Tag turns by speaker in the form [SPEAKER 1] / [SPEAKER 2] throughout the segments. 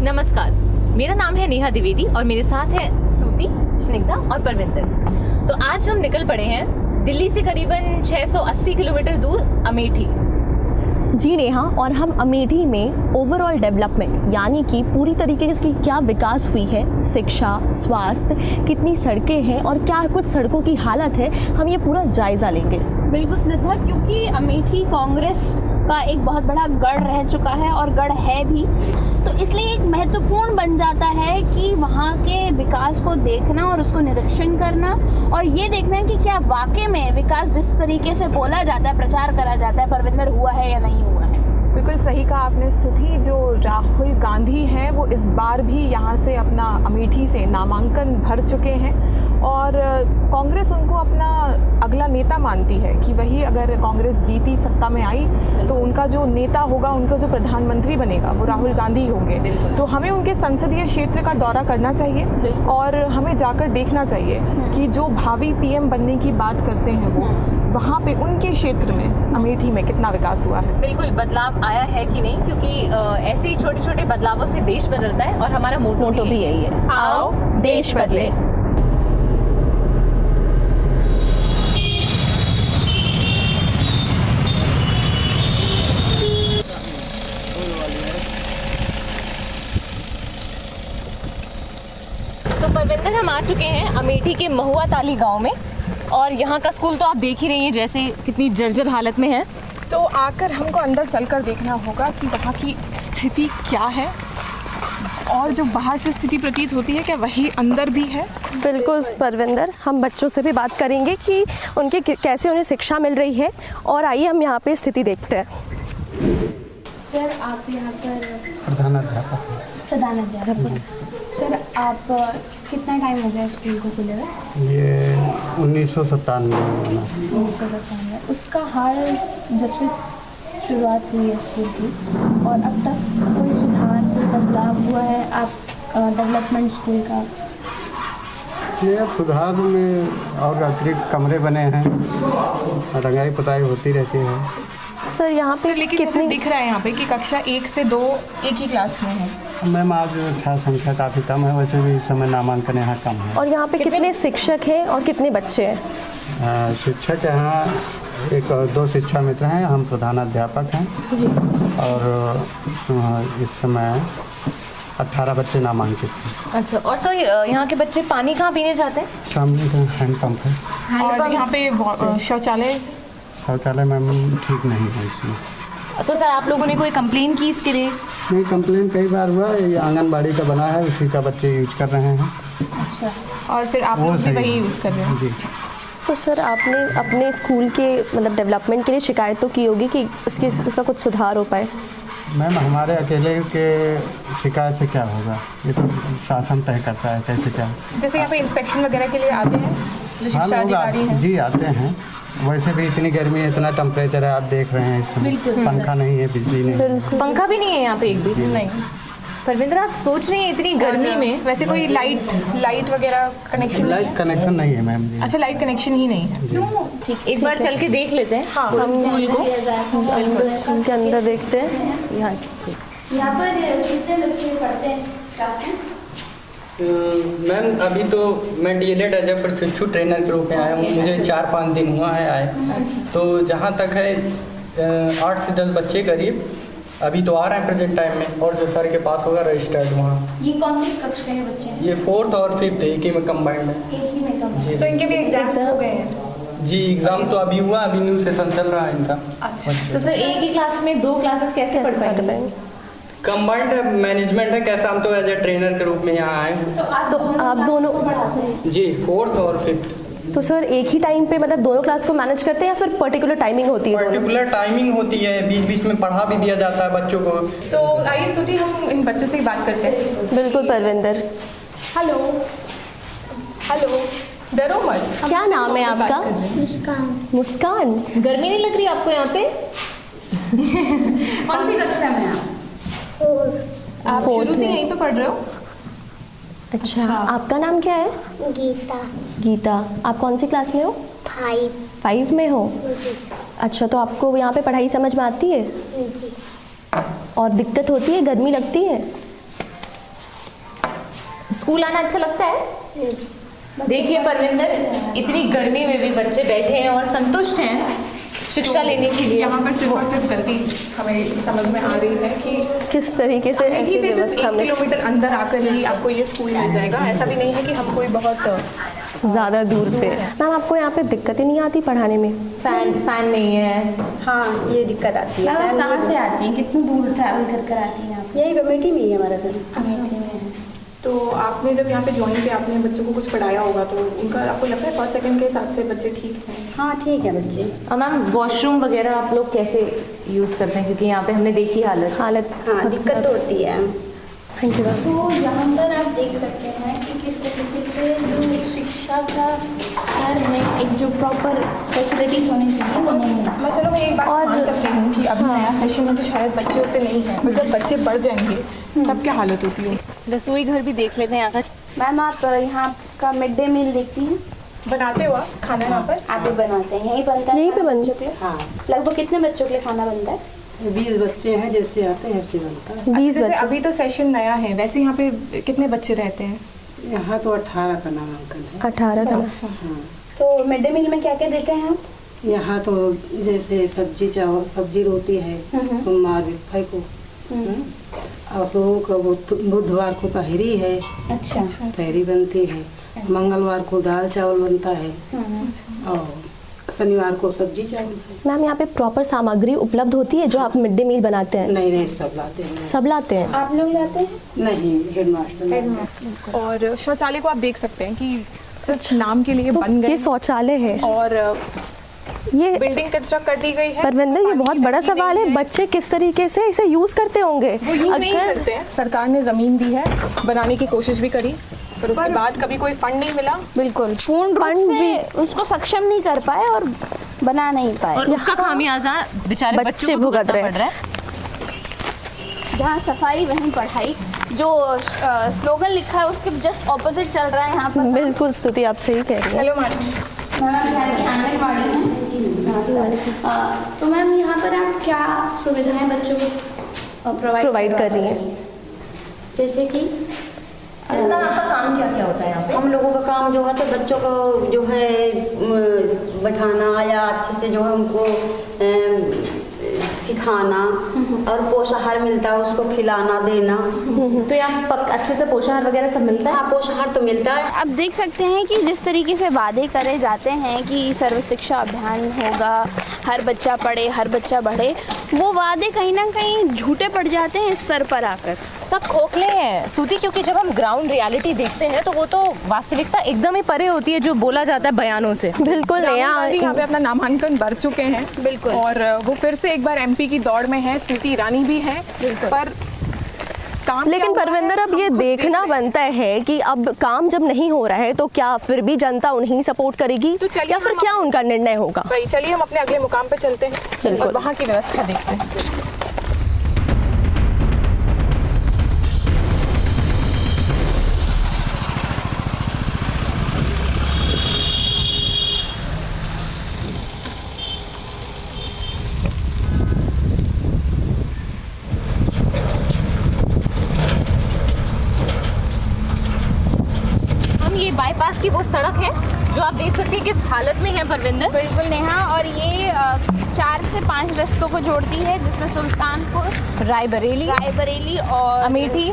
[SPEAKER 1] नमस्कार, मेरा नाम है नेहा द्विवेदी और मेरे साथ है स्तुति, स्निग्धा और परविंदर। तो आज हम निकल पड़े हैं दिल्ली से करीबन 680 किलोमीटर दूर अमेठी।
[SPEAKER 2] जी नेहा, और हम अमेठी में ओवरऑल डेवलपमेंट यानी कि पूरी तरीके से क्या विकास हुई है, शिक्षा, स्वास्थ्य, कितनी सड़कें हैं और क्या कुछ सड़कों की हालत है, हम ये पूरा जायज़ा लेंगे।
[SPEAKER 3] बिल्कुल स्निग्धा, क्योंकि अमेठी कांग्रेस का एक बहुत बड़ा गढ़ रह चुका है और गढ़ है भी, तो इसलिए एक महत्वपूर्ण बन जाता है कि वहाँ के विकास को देखना और उसको निरीक्षण करना और ये देखना कि क्या वाकई में विकास जिस तरीके से बोला जाता है, प्रचार करा जाता है, परविंदर हुआ है या नहीं हुआ है।
[SPEAKER 4] बिल्कुल सही कहा आपने स्तुति। जो राहुल गांधी हैं वो इस बार भी यहाँ से अपना अमेठी से नामांकन भर चुके हैं और कांग्रेस उनको अपना अगला नेता मानती है कि वही अगर कांग्रेस जीती, सत्ता में आई तो उनका जो नेता होगा, उनका जो प्रधानमंत्री बनेगा वो राहुल गांधी होंगे। तो हमें उनके संसदीय क्षेत्र का दौरा करना चाहिए और हमें जाकर देखना चाहिए कि जो भावी पीएम बनने की बात करते हैं वो वहाँ पे उनके क्षेत्र में अमेठी में कितना विकास हुआ है।
[SPEAKER 1] बिल्कुल बदलाव आया है कि नहीं, क्योंकि ऐसे ही छोटे छोटे बदलावों से देश बदलता है और हमारा मोटो भी यही है, आओ देश बदले। तो परविंदर, हम आ चुके हैं अमेठी के महुआ ताली गांव में और यहाँ का स्कूल तो आप देख ही रही हैं जैसे कितनी जर्जर हालत में है।
[SPEAKER 4] तो आकर हमको अंदर चलकर देखना होगा कि वहाँ की स्थिति क्या है और जो बाहर से स्थिति प्रतीत होती है क्या वही अंदर भी है।
[SPEAKER 2] बिल्कुल परविंदर, हम बच्चों से भी बात करेंगे कि उनके कैसे उन्हें शिक्षा मिल रही है और आइए हम यहाँ पे स्थिति देखते हैं।
[SPEAKER 3] सर, आप यहाँ पर
[SPEAKER 5] प्रधानाध्यापक।
[SPEAKER 3] सर, आप कितना टाइम हो गया स्कूल को खुले हुए?
[SPEAKER 5] ये 1997 में बना।
[SPEAKER 3] 1997। उसका हाल जब से शुरुआत हुई है स्कूल की और अब तक कोई सुधार, कोई बदलाव हुआ है आप डेवलपमेंट स्कूल का?
[SPEAKER 5] ये सुधार में और अतिरिक्त कमरे बने हैं, रंगाई पुताई होती रहती है।
[SPEAKER 2] सर यहाँ पे
[SPEAKER 4] लेकिन
[SPEAKER 2] कितनी
[SPEAKER 4] दिख रहा है यहाँ पे कि कक्षा 1 से 2 एक ही क्लास में है।
[SPEAKER 5] मैम आज छात्र संख्या काफ़ी कम है, वैसे भी इस समय नामांकन यहाँ कम है।
[SPEAKER 2] और यहाँ पे कितने शिक्षक हैं और कितने बच्चे हैं?
[SPEAKER 5] शिक्षक यहाँ 1-2 शिक्षा मित्र हैं, हम प्रधानाध्यापक हैं
[SPEAKER 2] जी।
[SPEAKER 5] और इस समय 18 बच्चे नामांकित हैं।
[SPEAKER 1] अच्छा, और सर यहाँ के बच्चे पानी कहाँ पीने जाते हैं?
[SPEAKER 5] सामने का हैंडपम्प है।
[SPEAKER 4] और यहाँ पे
[SPEAKER 5] शौचालय मैम ठीक नहीं है इसमें।
[SPEAKER 1] तो सर आप लोगों ने कोई कंप्लेन की इसके लिए?
[SPEAKER 5] नहीं, कंप्लेन कई बार हुआ। ये आंगनबाड़ी का बना है, उसी का बच्चे यूज कर रहे हैं।
[SPEAKER 4] अच्छा, और फिर आप लोग भी वही यूज़ कर रहे हैं?
[SPEAKER 5] जी।
[SPEAKER 2] तो सर आपने अपने स्कूल के मतलब डेवलपमेंट के लिए शिकायत तो की होगी कि इसका कुछ सुधार हो पाए?
[SPEAKER 5] मैम हमारे अकेले के शिकायत से क्या होगा, ये तो शासन तय करता है कैसे क्या।
[SPEAKER 4] जैसे यहाँ पे इंस्पेक्शन वगैरह के लिए आते हैं जो शिक्षा अधिकारी हैं?
[SPEAKER 5] जी आते हैं। वैसे भी इतनी गर्मी है, इतना टेम्परेचर है, आप देख रहे हैं इस समय। पंखा नहीं है, बिजली नहीं है।
[SPEAKER 1] पंखा भी नहीं है यहाँ पे एक भी?
[SPEAKER 4] नहीं।
[SPEAKER 1] परविंदर, आप सोच रही हैं इतनी गर्मी में?
[SPEAKER 4] वैसे कोई लाइट वगैरह कनेक्शन?
[SPEAKER 5] लाइट कनेक्शन नहीं है मैम।
[SPEAKER 4] अच्छा, लाइट कनेक्शन ही नहीं है।
[SPEAKER 3] क्यों?
[SPEAKER 1] ठीक, एक बार चल के देख लेते हैं।
[SPEAKER 4] हाँ,
[SPEAKER 1] हम स्कूल को
[SPEAKER 2] बिल्कुल स्कूल के अंदर देखते हैं।
[SPEAKER 1] यहाँ
[SPEAKER 3] यहाँ पर कितने बच्चे पढ़ते हैं क्लास में?
[SPEAKER 6] मैम अभी तो मैं डीएलएड एज ए प्रशिक्षु ट्रेनर के रूप में आया हूँ, मुझे 4-5 दिन हुआ है आए। तो जहाँ तक है 8 से 10 बच्चे करीब अभी तो आ रहे हैं प्रेजेंट टाइम में, और जो सर के पास होगा रजिस्टर्ड वहाँ।
[SPEAKER 3] ये कौन सी कक्षा के बच्चे हैं?
[SPEAKER 6] ये 4th और 5th एक ही में कंबाइंड है।
[SPEAKER 3] एक ही में कम?
[SPEAKER 4] तो इनके भी एग्जाम्स हो गए हैं?
[SPEAKER 6] जी, एग्ज़ाम तो अभी हुआ, अभी न्यू सेशन चल रहा है इनका।
[SPEAKER 4] अच्छा,
[SPEAKER 1] तो सर एक ही क्लास में 2 क्लासेस कैसे पढ़ पाएंगे?
[SPEAKER 6] कंबाइंड मैनेजमेंट है, कैसा हम तो एज ए ट्रेनर के रूप में यहाँ आए।
[SPEAKER 2] तो आप दोनों
[SPEAKER 6] जी, 4th और 5th।
[SPEAKER 2] तो सर एक ही टाइम पे मतलब दोनों क्लास को मैनेज करते हैं या फिर पर्टिकुलर टाइमिंग होती है?
[SPEAKER 6] पर्टिकुलर टाइमिंग होती है, बीच बीच में पढ़ा भी दिया जाता है बच्चों को।
[SPEAKER 4] तो आइए स्तुति, हम इन बच्चों से ही बात करते हैं।
[SPEAKER 2] बिल्कुल परविंदर।
[SPEAKER 4] हेलो, डरो मत।
[SPEAKER 2] क्या नाम है आपका? मुस्कान।
[SPEAKER 1] गर्मी नहीं लग रही आपको यहाँ पे?
[SPEAKER 3] कौन सी कक्षा में आप?
[SPEAKER 4] आप शुरू से यहीं पे पढ़ रहे हो?
[SPEAKER 2] अच्छा, आपका नाम क्या है? गीता। आप कौन सी क्लास में हो? 5 में हो?
[SPEAKER 7] जी।
[SPEAKER 2] अच्छा, तो आपको यहाँ पे पढ़ाई समझ में आती है?
[SPEAKER 7] जी।
[SPEAKER 2] और दिक्कत होती है, गर्मी लगती है?
[SPEAKER 1] स्कूल आना अच्छा लगता है? देखिए परविंदर, इतनी गर्मी में भी बच्चे बैठे हैं और संतुष्ट हैं शिक्षा लेने के लिए।
[SPEAKER 4] यहाँ पर सिर्फ और सिर्फ गलती हमें समझ में आ रही है कि
[SPEAKER 2] किस तरीके से ऐसी
[SPEAKER 4] सिर्फ
[SPEAKER 2] व्यवस्था
[SPEAKER 4] 1
[SPEAKER 2] में
[SPEAKER 4] किलोमीटर अंदर आकर ही आपको ये स्कूल मिल जाएगा। ऐसा भी नहीं है कि हम कोई बहुत
[SPEAKER 2] ज़्यादा दूर पे। मैम आपको यहाँ पे दिक्कतें नहीं आती पढ़ाने में?
[SPEAKER 1] फैन नहीं है।
[SPEAKER 7] हाँ, ये दिक्कत आती है।
[SPEAKER 3] मैम कहाँ से आती हैं, कितनी दूर ट्रैवल कर आती हैं आप?
[SPEAKER 7] यही अमेठी में ही है हमारा घर।
[SPEAKER 3] अमेठी में है।
[SPEAKER 4] तो आपने जब यहाँ पे ज्वाइन किया, आपने बच्चों को कुछ पढ़ाया होगा, तो उनका आपको लगता है फर्स्ट सेकंड के हिसाब से बच्चे ठीक हैं?
[SPEAKER 7] हाँ ठीक है बच्चे।
[SPEAKER 1] और मैम वॉशरूम वगैरह आप लोग कैसे यूज़ करते हैं, क्योंकि यहाँ पे हमने देखी हालत।
[SPEAKER 7] हाँ दिक्कत तो होती है।
[SPEAKER 2] Thank you ma'am.
[SPEAKER 3] तो यहाँ पर आप देख सकते हैं कि किस तरीके से जो शिक्षा का स्तर है, एक जो प्रॉपर फैसिलिटीज होनी चाहिए वो नहीं है।
[SPEAKER 4] मैं चलो मैं एक बात मान सकती हूँ कि अभी नया सेशन में तो शायद बच्चे उतने नहीं हैं, पर जब बच्चे बढ़ जाएंगे तब क्या हालत होती है?
[SPEAKER 1] रसोई घर भी देख लेते हैं यहाँ का।
[SPEAKER 3] मैम आप यहाँ का मिड डे मील देखती हैं?
[SPEAKER 4] बनाते हुआ खाना यहाँ पर
[SPEAKER 3] आप ही बनाते हैं? यहीं बनता है?
[SPEAKER 2] यहीं पे
[SPEAKER 3] बच्चों के लिए?
[SPEAKER 7] हाँ
[SPEAKER 3] लगभग कितने बच्चों के लिए खाना बनता है?
[SPEAKER 7] 20 बच्चे हैं, जैसे आते हैं ऐसे बनता है।
[SPEAKER 2] 20
[SPEAKER 4] जैसे
[SPEAKER 2] बच्चे।
[SPEAKER 4] अभी तो सेशन नया है, वैसे यहाँ पे कितने बच्चे रहते हैं?
[SPEAKER 7] यहाँ तो 18 का नामांकन है।
[SPEAKER 2] 18 का।
[SPEAKER 7] हाँ
[SPEAKER 3] तो मिड डे मील में क्या क्या देते हैं आप?
[SPEAKER 7] यहाँ तो जैसे सब्जी चावल, सब्जी रोटी है सोमवार विफाई को, और लोगों को बुधवार को तहरी है,
[SPEAKER 3] अच्छा।
[SPEAKER 7] तहरी बनती है, मंगलवार को दाल चावल बनता है, और शनिवार को सब्जी चावल है।
[SPEAKER 2] मैम यहाँ पे प्रॉपर सामग्री उपलब्ध होती है जो आप मिड डे मील बनाते हैं?
[SPEAKER 7] नहीं सब लाते हैं।
[SPEAKER 2] सब लाते हैं?
[SPEAKER 3] आप लोग जाते हैं?
[SPEAKER 7] नहीं, हेडमास्टर।
[SPEAKER 4] और शौचालय को आप देख सकते हैं कि सिर्फ नाम के लिए बन गए
[SPEAKER 2] ये शौचालय है
[SPEAKER 4] और
[SPEAKER 2] ये?
[SPEAKER 4] बिल्डिंग कंस्ट्रक्ट कर दी गई है।
[SPEAKER 2] परविंदर, ये बहुत बड़ा सवाल है, बच्चे किस तरीके से इसे यूज करते होंगे?
[SPEAKER 4] वो यूज नहीं करते हैं। सरकार ने जमीन दी है, बनाने की कोशिश भी करी, पर उसके बाद कभी कोई फंड नहीं मिला।
[SPEAKER 3] बिल्कुल पूर्ण रूप से उसको सक्षम नहीं कर पाए और बना नहीं पाए।
[SPEAKER 1] और उसका खामियाजा बेचारे
[SPEAKER 2] बच्चे
[SPEAKER 1] बच्चों को
[SPEAKER 2] भुगत रहे
[SPEAKER 1] पड़ रहा है।
[SPEAKER 3] जहाँ सफाई वहीं पढ़ाई, जो स्लोगन लिखा है उसके जस्ट ऑपोजिट चल रहा है यहाँ पर।
[SPEAKER 2] बिल्कुल स्तुति, आप सही कह रही हैं।
[SPEAKER 4] Hello madam.
[SPEAKER 3] आंगनबाड़ी है। तो मैम यहाँ पर आप क्या सुविधाएं बच्चों को
[SPEAKER 2] प्रोवाइड कर रही हैं?
[SPEAKER 3] जैसे कि
[SPEAKER 1] अच्छा, आपका काम क्या क्या होता है यहाँ पे?
[SPEAKER 7] हम लोगों का काम जो है तो बच्चों को जो है बैठाना या अच्छे से जो है उनको सिखाना, और पोषाहार मिलता है उसको खिलाना देना।
[SPEAKER 1] तो यहाँ अच्छे से पोषाहार वगैरह सब मिलता है?
[SPEAKER 7] हाँ पोषाहार तो मिलता है।
[SPEAKER 3] अब देख सकते हैं कि जिस तरीके से वादे करे जाते हैं कि सर्व शिक्षा अभियान होगा, हर बच्चा पढ़े, हर बच्चा बढ़े, वो वादे कहीं ना कहीं झूठे पड़ जाते हैं स्तर पर आकर।
[SPEAKER 1] सब खोखले हैं स्तुति, क्योंकि जब हम ग्राउंड रियलिटी देखते हैं तो वो तो वास्तविकता एकदम ही परे होती है जो बोला जाता है बयानों से।
[SPEAKER 2] बिल्कुल
[SPEAKER 4] राहुल
[SPEAKER 2] नया
[SPEAKER 4] गांधी यहाँ पे अपना नामांकन भर चुके हैं।
[SPEAKER 3] बिल्कुल।
[SPEAKER 4] और वो फिर से एक बार एमपी की दौड़ में है, स्मृति ईरानी भी है, पर काम
[SPEAKER 2] लेकिन
[SPEAKER 4] क्या हुआ
[SPEAKER 2] परविंदर,
[SPEAKER 4] है,
[SPEAKER 2] अब
[SPEAKER 4] हम
[SPEAKER 2] ये
[SPEAKER 4] खुद
[SPEAKER 2] देखना
[SPEAKER 4] देख रहे हैं।
[SPEAKER 2] बनता है कि अब काम जब नहीं हो रहा है तो क्या फिर भी जनता उन्हें सपोर्ट करेगी,
[SPEAKER 4] तो चलिए
[SPEAKER 2] या फिर
[SPEAKER 4] हम
[SPEAKER 2] क्या उनका निर्णय होगा?
[SPEAKER 4] भाई चलिए हम अपने अगले मुकाम पे चलते हैं
[SPEAKER 2] बिल्कुल।
[SPEAKER 4] और वहाँ की व्यवस्था देखते हैं।
[SPEAKER 1] ये बाईपास की वो सड़क है जो आप देख सकते हैं किस हालत में है परविंदर।
[SPEAKER 3] बिल्कुल नेहा, और ये 4 से 5 रस्तों को जोड़ती है, जिसमें सुल्तानपुर, रायबरेली और
[SPEAKER 2] अमेठी।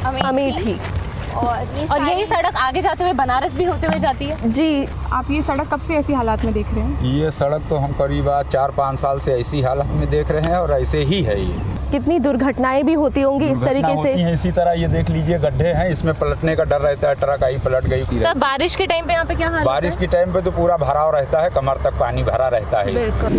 [SPEAKER 3] और
[SPEAKER 1] यही सड़क आगे जाते हुए बनारस भी होते हुए जाती है।
[SPEAKER 2] जी,
[SPEAKER 4] आप ये सड़क कब से ऐसी हालात में देख रहे हैं?
[SPEAKER 8] ये सड़क तो हम करीब 4-5 साल से ऐसी हालत में देख रहे हैं, और ऐसे ही है ये।
[SPEAKER 2] कितनी दुर्घटनाएं भी होती होंगी इस तरीके से।
[SPEAKER 8] होती हैं इसी तरह, ये देख लीजिए गड्ढे हैं, इसमें पलटने का डर रहता है, ट्रक आई पलट गई।
[SPEAKER 1] सर बारिश के टाइम पे यहाँ पे क्या हाल
[SPEAKER 8] बारिश के टाइम पे तो पूरा भराव रहता है, कमर तक पानी भरा रहता है।
[SPEAKER 3] बिल्कुल।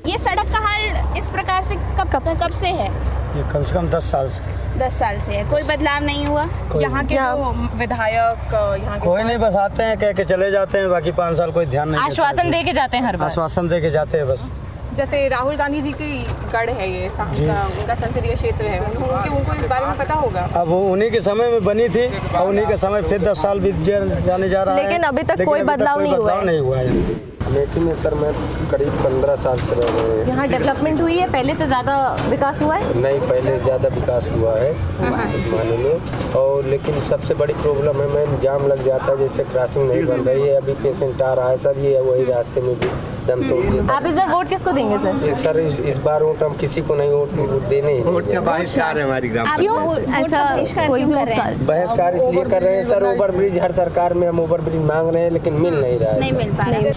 [SPEAKER 3] ये सड़क का हाल इस प्रकार से कब से है?
[SPEAKER 5] ये कम से कम 10 साल से।
[SPEAKER 3] 10 साल से है, कोई बदलाव नहीं हुआ?
[SPEAKER 4] यहाँ के जो विधायक यहाँ के
[SPEAKER 5] कोई नहीं, बस आते हैं कह के चले जाते हैं, बाकी 5 साल कोई ध्यान नहीं देता।
[SPEAKER 1] आश्वासन दे के जाते हैं हर बार।
[SPEAKER 5] आश्वासन दे के जाते हैं बस।
[SPEAKER 4] जैसे राहुल गांधी जी की गढ़ है ये, उनका संसदीय क्षेत्र है, उनको इस बारे में पता होगा।
[SPEAKER 5] अब वो उन्हीं के समय में बनी थी और उन्हीं के समय फिर 10 साल बीत जाने जा रहा है,
[SPEAKER 2] लेकिन अभी तक कोई बदलाव नहीं हुआ है।
[SPEAKER 9] अमेठी में सर मैं करीब 15 साल से रह रहे हैं।
[SPEAKER 1] यहाँ डेवलपमेंट हुई है, पहले से ज़्यादा विकास हुआ है?
[SPEAKER 9] नहीं, पहले ज़्यादा विकास हुआ है इस माने में। और लेकिन सबसे बड़ी प्रॉब्लम है मैम, जाम लग जाता है, जैसे क्रॉसिंग नहीं बन रही है। अभी पेशेंट आ रहा है सर, ये वही रास्ते में भी दम तोड़ देता
[SPEAKER 1] आप इस बार वोट किसको देंगे सर?
[SPEAKER 9] है। सर इस बार वोट हम किसी को नहीं वोट देने ही
[SPEAKER 5] वोट का बहिष्कार है हमारी ग्राम
[SPEAKER 3] आप
[SPEAKER 1] क्यों
[SPEAKER 3] वोट
[SPEAKER 2] ऐसा
[SPEAKER 3] का बहिष्कार
[SPEAKER 2] कोई
[SPEAKER 3] क्यों कर रहे हैं?
[SPEAKER 9] बहिष्कार इसलिए कर रहे हैं सर, ओवर ब्रिज हर सरकार में हम ओवर ब्रिज मांग रहे हैं लेकिन मिल नहीं रहा है
[SPEAKER 3] नहीं
[SPEAKER 9] सर।
[SPEAKER 3] मिल पा रहा है।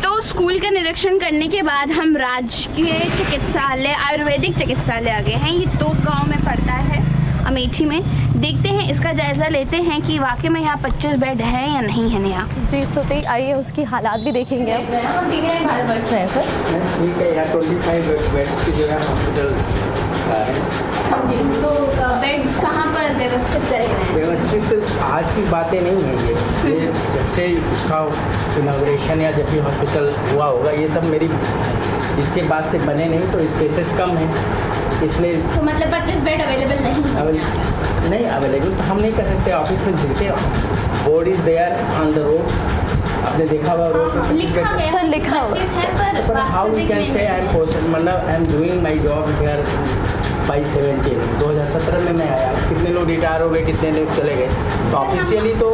[SPEAKER 3] तो स्कूल का निरीक्षण करने के बाद हम राजकीय चिकित्सालय आयुर्वेदिक चिकित्सालय आ गए हैं। ये तोप गांव में पड़ता है अमेठी में। देखते हैं, इसका जायज़ा लेते हैं कि वाकई में यहाँ 25 बेड है या नहीं है नेहा।
[SPEAKER 2] जी स्तुति, आइए उसकी हालात भी देखेंगे अब।
[SPEAKER 1] हम 3 वर्ष से हैं सर।
[SPEAKER 6] ठीक है, यहाँ 25 बेड्स की जो है हॉस्पिटल है।
[SPEAKER 3] हाँ जी, तो बेड्स कहाँ पर व्यवस्थित करे गए हैं?
[SPEAKER 6] व्यवस्थित आज की बातें नहीं है ये जब से इसका इनाग्रेशन या जब भी हॉस्पिटल हुआ होगा, ये सब मेरी इसके बाद से बने नहीं, तो स्पेसेस कम है इसलिए
[SPEAKER 3] तो मतलब 25 बेड अवेलेबल नहीं है?
[SPEAKER 6] नहीं अवेलेबल तो हम नहीं कर सकते। ऑफिस में देखते board is there on the road, आपने देखा हुआ रोड पे
[SPEAKER 3] लिखा गया
[SPEAKER 2] सर, लिखा हुआ।
[SPEAKER 3] 25 है पर
[SPEAKER 6] how we can say I am post मतलब I am doing my job here by 17 2017 में मैं आया। कितने लोग रिटायर हो गए, कितने लोग चले गए, तो ऑफिशियली तो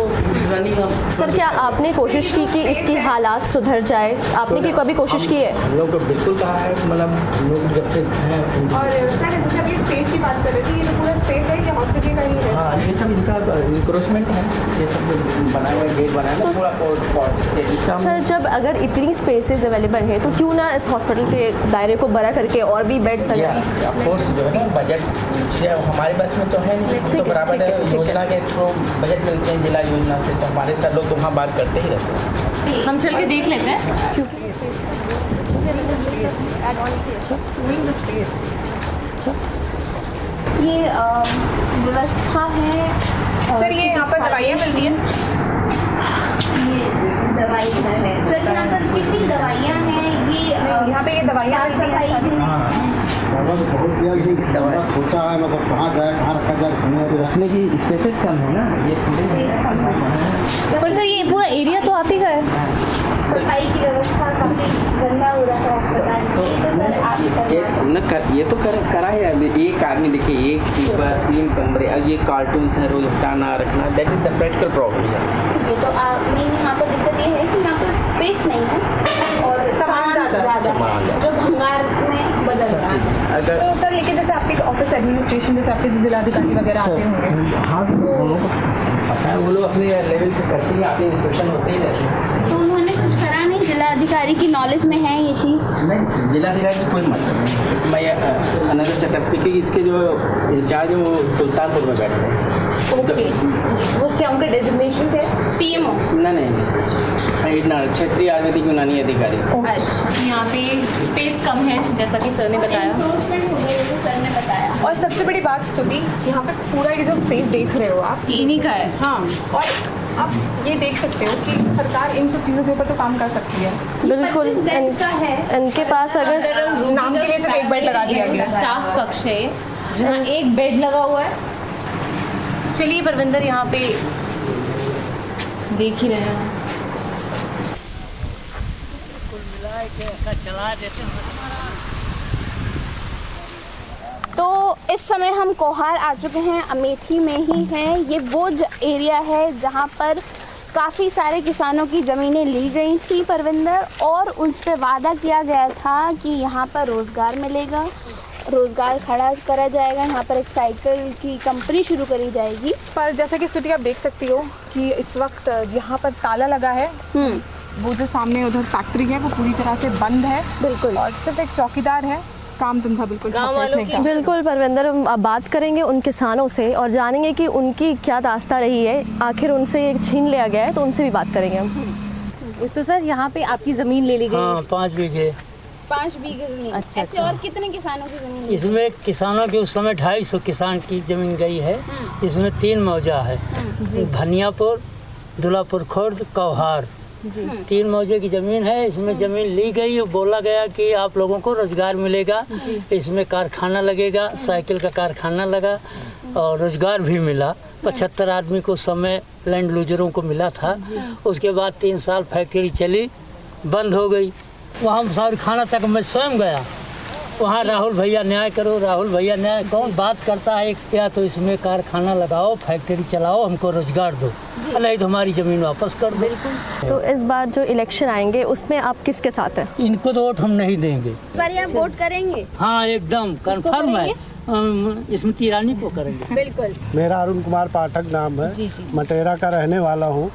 [SPEAKER 6] रनिंग।
[SPEAKER 2] सर, क्या आपने कोशिश की कि इसकी हालात सुधर जाए? आपने की कभी कोशिश की है?
[SPEAKER 6] हम लोग को बिल्कुल कहा है, मतलब हम लोग जब से हैं
[SPEAKER 4] और सर जैसे अभी स्पेस की बात कर रहे थे, ये जो पूरा स्पेस है ये हॉस्पिटल का ही है?
[SPEAKER 6] हाँ, ये सब इनका इंक्रोचमेंट है, ये सब बनाया हुआ गेट बनाया है पूरा इसका।
[SPEAKER 2] सर, जब अगर इतनी स्पेसेस अवेलेबल है तो क्यों ना इस हॉस्पिटल के दायरे को बड़ा करके और भी बेड्स लगाएं?
[SPEAKER 6] ऑफकोर्स जो है ना बजट चीज़ें हमारे पास में तो है नहीं, तो बराबर है योजना के थ्रू बजट मिलते हैं जिला योजना से, तो हमारे सर लोग तो वहाँ बात करते ही रहते हैं।
[SPEAKER 1] हम चल के देख लेते हैं।
[SPEAKER 3] ये व्यवस्था है।
[SPEAKER 4] सर ये यहाँ पर दवाइयाँ मिलती हैं?
[SPEAKER 3] ये दवाई घर है सर, यहाँ पर किसी दवाइयाँ हैं ये
[SPEAKER 4] यहाँ पे ये दवाइयाँ मिलती हैं?
[SPEAKER 5] दवा छोटा है, मतलब कहाँ जाए, कहाँ रखा जाए, समझ
[SPEAKER 6] रखने की स्पेसेस कम है ना ये।
[SPEAKER 1] पर सर ये पूरा एरिया तो आप ही का है।
[SPEAKER 3] सफाई की व्यवस्था काफ़ी गंदा हो रहा है अस्पताल में, तो सर आप
[SPEAKER 6] ये तो करा है। अभी एक आदमी देखिए, एक सीट पर 3 कमरे, अब ये कार्टून है रोज हटाना रखना, that is the practical problem है।
[SPEAKER 3] ये तो मेन यहाँ पर दिक्कत ये है कि यहाँ पर स्पेस नहीं है और सामान ज़्यादा है जो भंगार में बदल रहा है।
[SPEAKER 6] अगर
[SPEAKER 4] तो सर लेकिन जैसे आपके ऑफिस एडमिनिस्ट्रेशन, जैसे आपके जिलाधिकारी वगैरह आते होंगे,
[SPEAKER 6] हाँ तो पता है वो लोग अपने लेवल से करते हैं, आपके इंस्पेक्शन होते ही रहते हैं।
[SPEAKER 3] तो उन्होंने कुछ करा नहीं? जिलाधिकारी की नॉलेज में है ये चीज़?
[SPEAKER 6] नहीं, जिलाधिकारी से कोई मतलब नहीं। इसमें अनदर सेटअप, क्योंकि इसके जो इंचार्ज हैं वो सुल्तानपुर में बैठते हैं।
[SPEAKER 1] ओके, वो क्या उनका डेजिग्नेशन क्या है?
[SPEAKER 3] CMO?
[SPEAKER 6] नहीं इतना क्षेत्रीय आयुर्वेदिक यूनानी अधिकारी।
[SPEAKER 1] अच्छा, यहाँ पे स्पेस कम है जैसा कि सर ने बताया।
[SPEAKER 3] एनक्रोचमेंट हो गई जैसे सर ने बताया।
[SPEAKER 4] और सबसे बड़ी बात स्तुति, यहाँ पे पूरा ये जो स्पेस देख रहे हो आप,
[SPEAKER 1] इन्हीं का है।
[SPEAKER 4] हाँ, और आप ये देख सकते हो कि सरकार इन सब चीज़ों के ऊपर तो काम कर सकती है।
[SPEAKER 2] बिल्कुल।
[SPEAKER 3] 25 बेड का है।
[SPEAKER 2] इनके पास अगर
[SPEAKER 4] नाम के लिए सिर्फ एक बेड लगा दिया गया है।
[SPEAKER 1] स्टाफ कक्ष है जहाँ एक बेड लगा हुआ है। चलिए परविंदर, यहाँ पे देख ही रहे हैं।
[SPEAKER 3] तो इस समय हम कोहार आ चुके हैं, अमेठी में ही हैं। ये वो एरिया है जहाँ पर काफ़ी सारे किसानों की ज़मीनें ली गई थी परविंदर, और उन पर वादा किया गया था कि यहाँ पर रोज़गार मिलेगा, रोज़गार खड़ा करा जाएगा, यहाँ पर एक साइकिल की कंपनी शुरू करी जाएगी।
[SPEAKER 4] पर जैसा कि स्तुति आप देख सकती हो कि इस वक्त यहाँ पर ताला लगा है, वो जो सामने उधर फैक्ट्री है वो पूरी तरह से बंद है।
[SPEAKER 3] बिल्कुल।
[SPEAKER 4] और सिर्फ एक चौकीदार है, काम धंधा बिल्कुल
[SPEAKER 1] गाँव
[SPEAKER 4] ठप है
[SPEAKER 1] वालों
[SPEAKER 4] इसने
[SPEAKER 1] की-
[SPEAKER 4] का।
[SPEAKER 2] बिल्कुल परविंदर, हम अब बात करेंगे उन किसानों से और जानेंगे कि उनकी क्या दास्तां रही है, आखिर उनसे ये छीन लिया गया है, तो उनसे भी बात करेंगे हम।
[SPEAKER 1] तो सर यहाँ पे आपकी ज़मीन ले ली गई।
[SPEAKER 10] हाँ, 5 बीघे।
[SPEAKER 3] 5 बीघे ज़मीन।
[SPEAKER 1] अच्छा,
[SPEAKER 3] ऐसे और कितने किसानों की ज़मीन?
[SPEAKER 10] इसमें किसानों की उस समय 250 किसान की ज़मीन गई है। इसमें 3 मौजा है, भनियापुर, दुलापुर खुर्द, कौहार, 3 मौजे की ज़मीन है। इसमें ज़मीन ली गई और बोला गया कि आप लोगों को रोज़गार मिलेगा, इसमें कारखाना लगेगा, साइकिल का कारखाना लगा और रोज़गार भी मिला। 75 आदमी को समय लैंड लूजरों को मिला था। उसके बाद 3 साल फैक्ट्री चली, बंद हो गई। वहाँ सारी खाना तक मैं स्वयं गया, वहाँ राहुल भैया न्याय करो, राहुल भैया न्याय। कौन बात करता है? या तो इसमें कारखाना लगाओ, फैक्ट्री चलाओ, हमको रोजगार दो, नहीं तो हमारी ज़मीन वापस कर दो।
[SPEAKER 2] तो इस बार जो इलेक्शन आएंगे उसमें आप किसके साथ हैं?
[SPEAKER 10] इनको तो वोट हम नहीं देंगे।
[SPEAKER 3] पर आप वोट करेंगे?
[SPEAKER 10] हाँ, एकदम कन्फर्म है, स्मृति ईरानी को करेंगे।
[SPEAKER 3] बिल्कुल।
[SPEAKER 5] मेरा अरुण कुमार पाठक नाम है, मटेरा का रहने वाला हूँ।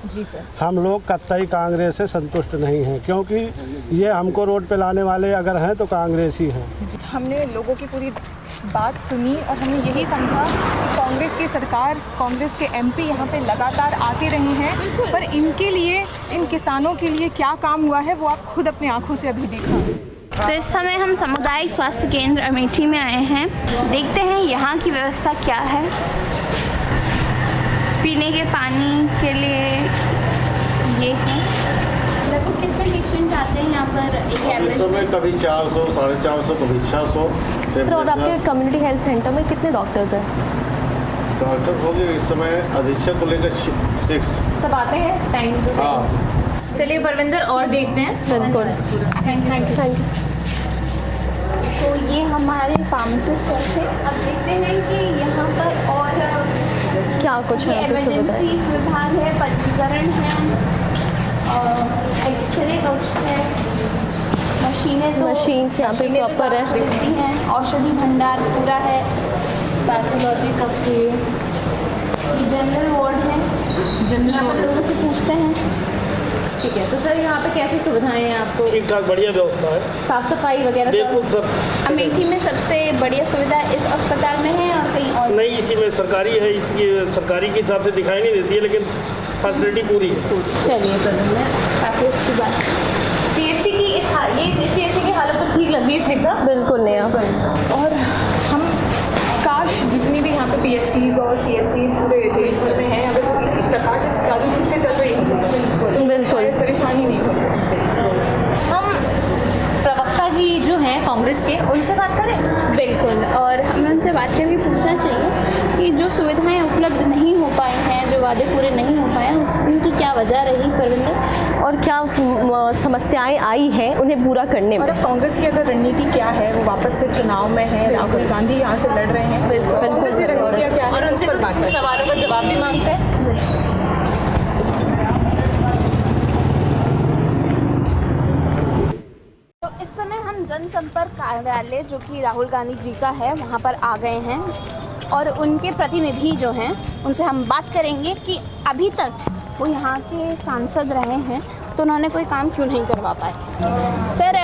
[SPEAKER 5] हम लोग कतई कांग्रेस से संतुष्ट नहीं हैं, क्योंकि ये हमको रोड पे लाने वाले अगर हैं तो कांग्रेस ही हैं।
[SPEAKER 4] हमने लोगों की पूरी बात सुनी और हमने यही समझा कि कांग्रेस की सरकार, कांग्रेस के एमपी यहाँ पे लगातार आते रहे हैं, पर इनके लिए, इन किसानों के लिए क्या काम हुआ है वो आप खुद अपनी आंखों से अभी देखा।
[SPEAKER 3] तो इस समय हम सामुदायिक स्वास्थ्य केंद्र अमेठी में आए हैं। देखते हैं यहाँ की व्यवस्था क्या है। पीने के पानी के लिए ये है। लगभग कितने पेशेंट आते हैं यहाँ पर एक एवरेज?
[SPEAKER 11] समय कभी 400, 450, कभी 600।
[SPEAKER 2] सर, और आपके कम्युनिटी हेल्थ सेंटर में कितने डॉक्टर्स हैं?
[SPEAKER 11] डॉक्टर हो गए इस समय अधीक्षक को लेकर 6।
[SPEAKER 1] सब आते हैं टाइम पे?
[SPEAKER 11] हाँ।
[SPEAKER 1] चलिए परविंदर, और देखते हैं।
[SPEAKER 2] बिल्कुल, थैंक यू।
[SPEAKER 3] तो ये हमारे फार्मासिस्ट थे। अब देखते हैं कि यहाँ पर और
[SPEAKER 2] क्या कुछ है
[SPEAKER 3] इमरजेंसी विभाग है, पंजीकरण है, एक्सरे कक्ष है, मशीनें तो
[SPEAKER 2] मशीन्स यहाँ पे प्रॉपर है,
[SPEAKER 3] दिखती हैं, औषधि भंडार पूरा है, पैथोलॉजी कक्ष, ये जनरल वार्ड है। जनरल वार्ड लोगों से पूछते हैं।
[SPEAKER 1] ठीक है, तो सर यहाँ पे कैसी सुविधाएं हैं आपको?
[SPEAKER 12] ठीक ठाक, बढ़िया व्यवस्था है,
[SPEAKER 1] साफ सफाई वगैरह
[SPEAKER 12] बिल्कुल सब।
[SPEAKER 3] अमेठी में सबसे बढ़िया सुविधा इस अस्पताल में है और कहीं और
[SPEAKER 12] नहीं? इसी में सरकारी है, इसकी सरकारी के हिसाब से दिखाई नहीं देती है, लेकिन फैसिलिटी पूरी है।
[SPEAKER 3] चलिए, काफ़ी अच्छी बात।
[SPEAKER 1] सीएचसी की ये सीएचसी की हालत तो ठीक लग रही है स्निग्धा?
[SPEAKER 2] बिल्कुल नहीं।
[SPEAKER 4] और हम काश जितनी भी यहाँ पे PHCs और CHCs पूरे देश भर में हैं, अगर वो इसी प्रकार से सुचारू रूप से चल रही है
[SPEAKER 2] बिल्कुल
[SPEAKER 4] परेशानी नहीं होगी।
[SPEAKER 1] हम प्रवक्ता जी जो हैं कांग्रेस के, उनसे बात करें?
[SPEAKER 3] बिल्कुल, और हमें उनसे बात करके पूछना चाहिए कि जो सुविधाएं उपलब्ध नहीं हो पाई हैं, जो वादे पूरे नहीं हो पाए हैं, उनकी क्या वजह रही परविंदर,
[SPEAKER 2] और क्या समस्याएं आई हैं उन्हें पूरा करने में।
[SPEAKER 4] और अब कांग्रेस की अगर रणनीति क्या है, वो वापस से चुनाव में है, राहुल गांधी यहाँ से लड़ रहे हैं, कांग्रेस की रणनीति क्या है,
[SPEAKER 1] और उनसे कुछ सवालों का जवाब भी मांगते हैं।
[SPEAKER 3] तो इस समय हम जनसंपर्क कार्यालय जो कि राहुल गांधी जी का है वहाँ पर आ गए हैं और उनके प्रतिनिधि जो हैं उनसे हम बात करेंगे कि अभी तक वो यहाँ के सांसद रहे हैं तो उन्होंने कोई काम क्यों नहीं करवा पाए। सर,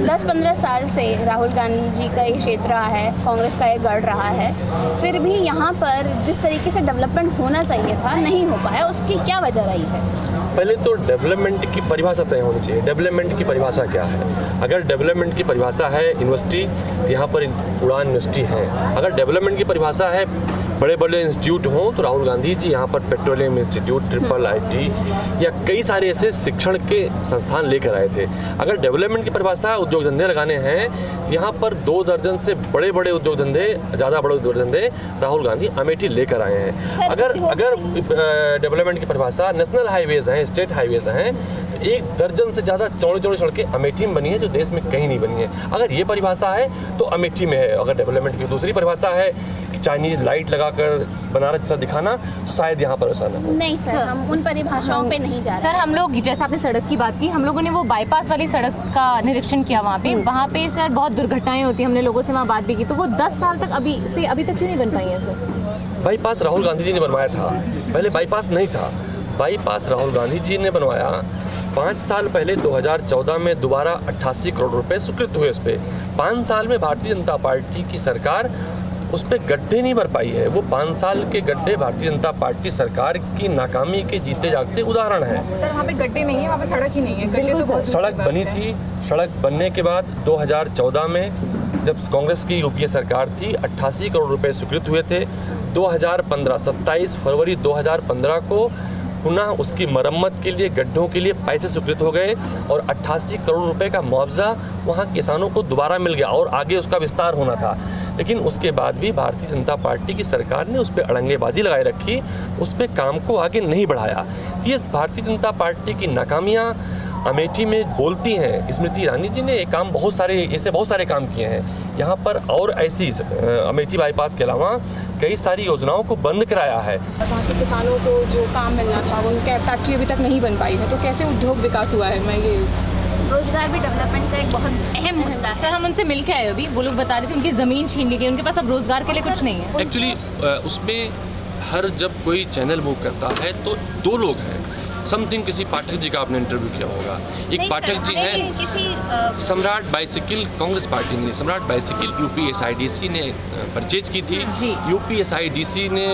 [SPEAKER 3] 10-15 साल से राहुल गांधी जी का ये क्षेत्र रहा है, कांग्रेस का ये गढ़ रहा है, फिर भी यहाँ पर जिस तरीके से डेवलपमेंट होना चाहिए था नहीं हो पाया, उसकी क्या वजह रही है?
[SPEAKER 13] पहले तो डेवलपमेंट की परिभाषा तय होनी चाहिए। डेवलपमेंट की परिभाषा क्या है? अगर डेवलपमेंट की परिभाषा है यूनिवर्सिटी, तो यहाँ पर उड़ान यूनिवर्सिटी है। अगर डेवलपमेंट की परिभाषा है बड़े बड़े इंस्टीट्यूट हों, तो राहुल गांधी जी यहाँ पर पेट्रोलियम इंस्टीट्यूट, ट्रिपल IIT या कई सारे ऐसे शिक्षण के संस्थान लेकर आए थे। अगर डेवलपमेंट की परिभाषा उद्योग धंधे लगाने हैं, तो यहाँ पर 2 दर्जन से बड़े बड़े उद्योग धंधे, ज़्यादा बड़े उद्योग धंधे राहुल गांधी अमेठी लेकर आए हैं। अगर डेवलपमेंट की परिभाषा नेशनल हाईवेज हैं, स्टेट हाईवेज हैं, तो 1 दर्जन से ज़्यादा चौड़ी सड़कें अमेठी में बनी है, जो देश में कहीं नहीं बनी है। अगर ये परिभाषा है तो अमेठी में है। अगर डेवलपमेंट की दूसरी परिभाषा है कि चाइनीज लाइट लगाकर बनारस जैसा दिखाना, तो शायद यहाँ पर ऐसा ना हो।
[SPEAKER 3] नहीं सर, हम उन परिभाषाओं पे नहीं जा रहे।
[SPEAKER 1] सर, हम लोग जैसे आपने सड़क की बात की, हम लोगों ने वो बाईपास वाली सड़क का निरीक्षण किया वहाँ पे सर बहुत दुर्घटनाएं होती हैं। हमने लोगों से वहाँ बात भी की, तो वो 10 साल तक अभी तक क्यों नहीं बन पाई है सर?
[SPEAKER 13] बाईपास राहुल गांधी जी ने बनवाया था, पहले बाईपास नहीं था। बाईपास राहुल गांधी जी ने बनवाया। 5 साल पहले 2014 में दोबारा 88 करोड़ रुपए स्वीकृत हुए उस पर। 5 साल में भारतीय जनता पार्टी की सरकार उस पर गड्ढे नहीं भर पाई है। वो 5 साल के गड्ढे भारतीय जनता पार्टी सरकार की नाकामी के जीते जागते उदाहरण है।
[SPEAKER 4] सर, वहाँ पे गड्ढे नहीं है, वहाँ पे सड़क ही नहीं है। गड्ढे तो बहुत
[SPEAKER 13] सड़क बनी थी। सड़क बनने के बाद 2014 में जब कांग्रेस की यूपीए सरकार थी, 88 करोड़ रुपए स्वीकृत हुए थे। 27 फरवरी 2015 को पुनः उसकी मरम्मत के लिए, गड्ढों के लिए पैसे स्वीकृत हो गए और 88 करोड़ रुपए का मुआवजा वहाँ किसानों को दोबारा मिल गया और आगे उसका विस्तार होना था। लेकिन उसके बाद भी भारतीय जनता पार्टी की सरकार ने उस पर अड़ंगेबाजी लगाए रखी, उस पर काम को आगे नहीं बढ़ाया। ये भारतीय जनता पार्टी की नाकामियाँ अमेठी में बोलती हैं। स्मृति ईरानी जी ने बहुत सारे काम किए हैं यहाँ पर, और ऐसी अमेठी बाईपास के अलावा कई सारी योजनाओं को बंद कराया है।
[SPEAKER 4] वहाँ के किसानों को जो काम मिलना था वो उनकी फैक्ट्री अभी तक नहीं बन पाई है, तो कैसे उद्योग विकास हुआ है? मैं ये
[SPEAKER 3] रोजगार भी डेवलपमेंट का एक बहुत अहम मुद्दा है।
[SPEAKER 1] सर हम उनसे मिल के आए अभी, वो लोग बता रहे थे उनकी ज़मीन छीन ली गई, उनके पास अब रोजगार के लिए कुछ नहीं है।
[SPEAKER 13] एक्चुअली उसमें हर जब कोई चैनल मूव करता है तो दो लोग हैं। समथिंग किसी पाठक जी का आपने इंटरव्यू किया होगा, एक पाठक जी हैं सम्राट बाइसिकल, कांग्रेस पार्टी ने सम्राट बाइसिकल UPSIDC ने परचेज की थी, UPSIDC ने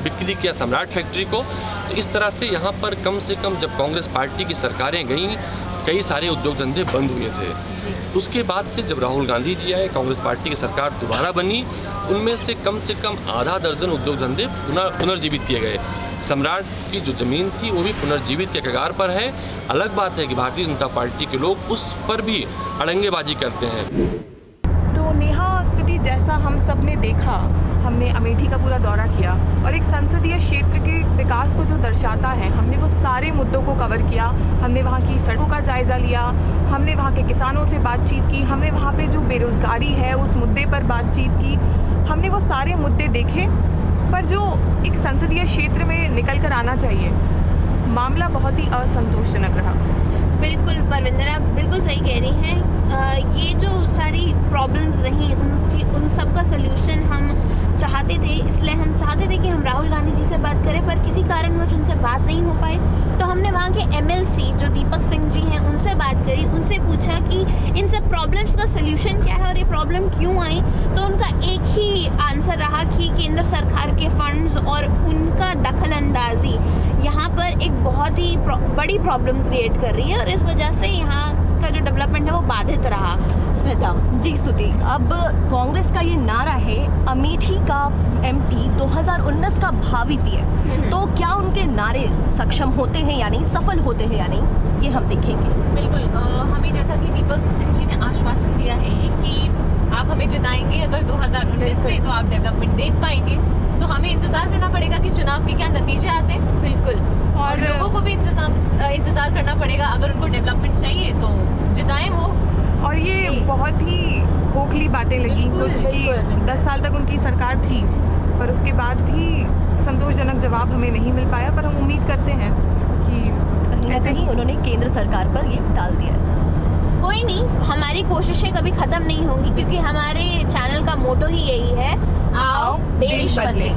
[SPEAKER 13] बिक्री किया सम्राट फैक्ट्री को। तो इस तरह से यहाँ पर कम से कम जब कांग्रेस पार्टी की सरकारें गईं कई सारे उद्योग धंधे बंद हुए थे। उसके बाद से जब राहुल गांधी जी आए, कांग्रेस पार्टी की सरकार दोबारा बनी, उनमें से कम आधा दर्जन उद्योग धंधे पुनर्जीवित किए गए। सम्राट की जो ज़मीन थी वो भी पुनर्जीवित के कगार पर है। अलग बात है कि भारतीय जनता पार्टी के लोग उस पर भी अड़ंगेबाजी करते हैं।
[SPEAKER 4] तो नेहा स्तुति, जैसा हम सब ने देखा, हमने अमेठी का पूरा दौरा किया और एक संसदीय क्षेत्र के विकास को जो दर्शाता है, हमने वो सारे मुद्दों को कवर किया। हमने वहाँ की सड़कों का जायज़ा लिया, हमने वहाँ के किसानों से बातचीत की, हमने वहाँ पे जो बेरोज़गारी है उस मुद्दे पर बातचीत की। हमने वो सारे मुद्दे देखे, पर जो एक संसदीय क्षेत्र में निकल कर आना चाहिए, मामला बहुत ही असंतोषजनक रहा।
[SPEAKER 3] बिल्कुल परविंदर, आप बिल्कुल सही कह रही हैं। ये जो सारी प्रॉब्लम्स रही उन सब का सल्यूशन हम चाहते थे, इसलिए हम चाहते थे कि हम राहुल गांधी जी से बात करें, पर किसी कारणवश उनसे बात नहीं हो पाई। तो हमने वहाँ के MLC जो दीपक सिंह जी हैं उनसे बात करी, उनसे पूछा कि इन सब प्रॉब्लम्स का सल्यूशन क्या है और ये प्रॉब्लम क्यों आई। तो उनका एक ही आंसर रहा कि केंद्र सरकार के फंड्स और उनका दखल अंदाजी यहाँ पर एक बहुत ही बड़ी प्रॉब्लम क्रिएट कर रही है और इस वजह से यहाँ का जो डेवलपमेंट है वो बाधित रहा।
[SPEAKER 2] स्मिता जी, स्तुति, अब कांग्रेस का ये नारा है अमेठी का MP 2019 का भावी PM, तो क्या उनके नारे सक्षम होते हैं या नहीं, सफल होते हैं या नहीं, ये हम देखेंगे।
[SPEAKER 1] बिल्कुल, हमें जैसा कि दीपक सिंह जी ने आश्वासन दिया है कि आप हमें जिताएंगे अगर 2019 में, तो आप डेवलपमेंट देख पाएंगे। तो हमें इंतजार करना पड़ेगा कि चुनाव के क्या नतीजे आते हैं।
[SPEAKER 3] बिल्कुल,
[SPEAKER 1] और लोगों को भी इंतजार करना पड़ेगा, अगर उनको डेवलपमेंट चाहिए तो जिताएं वो।
[SPEAKER 4] और ये बहुत ही खोखली बातें लगी कुछ कि 10 साल तक उनकी सरकार थी, पर उसके बाद भी संतोषजनक जवाब हमें नहीं मिल पाया। पर हम उम्मीद करते हैं कि
[SPEAKER 2] कहीं ना कहीं उन्होंने केंद्र सरकार पर ये डाल दिया है।
[SPEAKER 3] कोई नहीं, हमारी कोशिशें कभी ख़त्म नहीं होंगी, क्योंकि हमारे चैनल का मोटो ही यही है, आओ देश बदले।